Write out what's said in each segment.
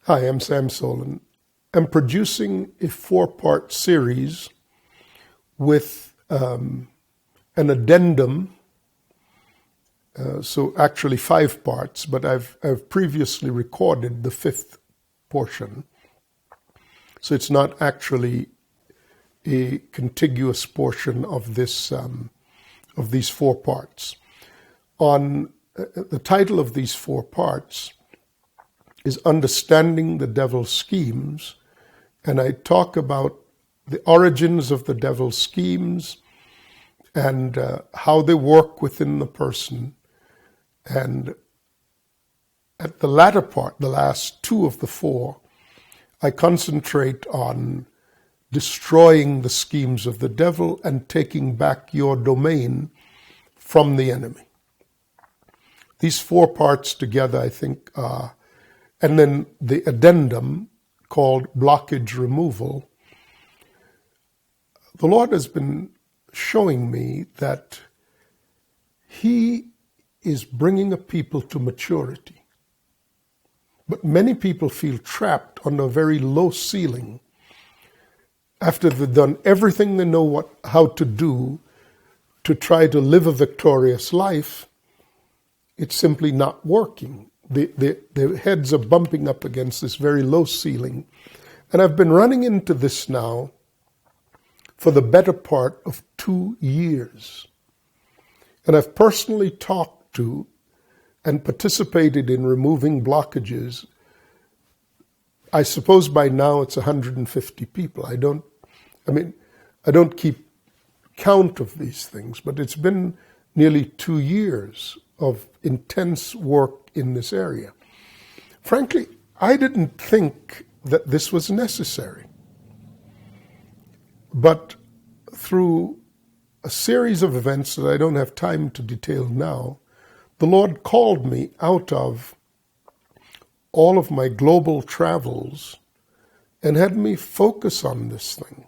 Hi, I'm Sam Soleyn. I'm producing a four-part series with an addendum, so actually 5 parts, but I've previously recorded the 5th portion, so it's not actually a contiguous portion of this of these 4 parts. On the title of these 4 parts is Understanding the Devil's Schemes, and I talk about the origins of the devil's schemes and how they work within the person. And at the latter part, the last 2 of the 4, I concentrate on destroying the schemes of the devil and taking back your domain from the enemy. These 4 parts together, I think, are, and then the addendum called Blockage Removal. The Lord has been showing me that He is bringing a people to maturity. But many people feel trapped on a very low ceiling. After they've done everything they know how to do to try to live a victorious life, it's simply not working. Their heads are bumping up against this very low ceiling. And I've been running into this now for the better part of 2 years. And I've personally talked to and participated in removing blockages. I suppose by now it's 150 people. I don't keep count of these things, but it's been nearly 2 years of intense work in this area. Frankly, I didn't think that this was necessary. But through a series of events that I don't have time to detail now, the Lord called me out of all of my global travels and had me focus on this thing.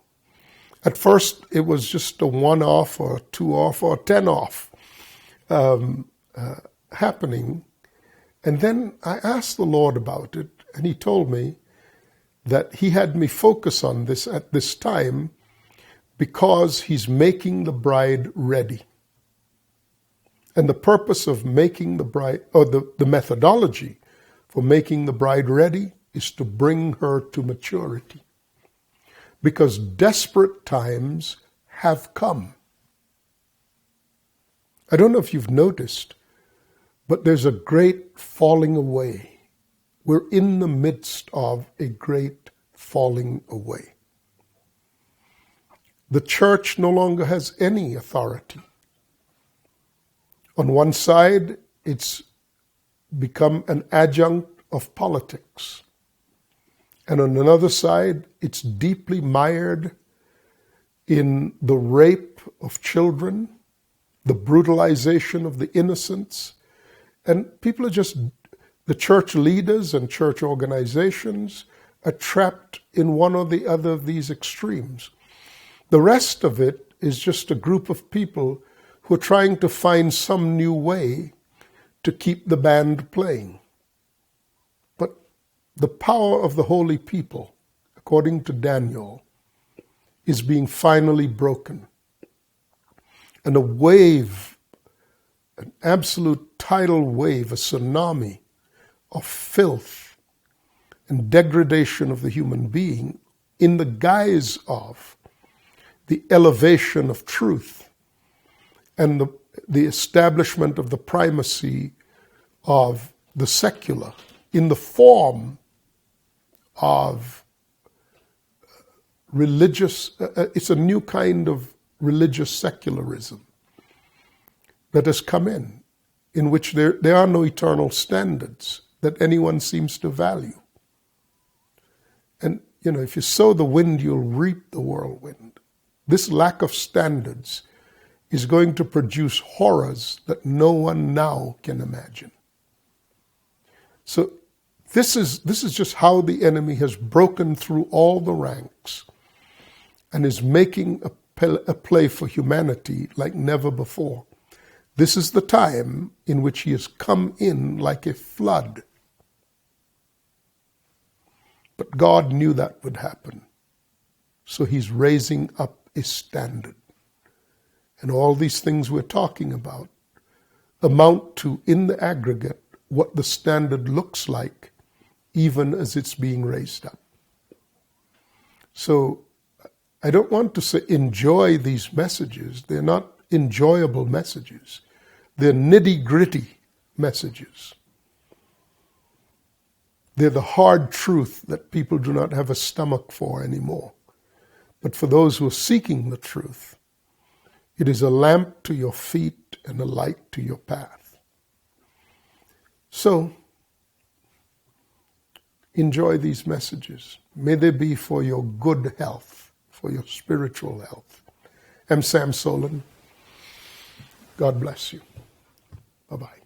At first, it was just a 1 off or 2 off or 10 off happening. And then I asked the Lord about it, and He told me that He had me focus on this at this time because He's making the bride ready. And the purpose of making the bride, or the methodology for making the bride ready, is to bring her to maturity. Because desperate times have come. I don't know if you've noticed, but there's a great falling away. We're in the midst of a great falling away. The church no longer has any authority. On one side, it's become an adjunct of politics. And on another side, it's deeply mired in the rape of children, the brutalization of the innocents. And people are just, the church leaders and church organizations are trapped in one or the other of these extremes. The rest of it is just a group of people who are trying to find some new way to keep the band playing. But the power of the holy people, according to Daniel, is being finally broken. And a wave, an absolute tidal wave, a tsunami of filth and degradation of the human being in the guise of the elevation of truth and the establishment of the primacy of the secular in the form of religious, it's a new kind of religious secularism that has come in which there are no eternal standards that anyone seems to value. And, if you sow the wind, you'll reap the whirlwind. This lack of standards is going to produce horrors that no one now can imagine. So this is just how the enemy has broken through all the ranks and is making a play for humanity like never before. This is the time in which he has come in like a flood. But God knew that would happen. So he's raising up a standard. And all these things we're talking about amount to, in the aggregate, what the standard looks like, even as it's being raised up. So I don't want to say enjoy these messages. They're not enjoyable messages. They're nitty-gritty messages. They're the hard truth that people do not have a stomach for anymore. But for those who are seeking the truth, it is a lamp to your feet and a light to your path. So, enjoy these messages. May they be for your good health, for your spiritual health. I'm Sam Soleyn. God bless you. Bye-bye.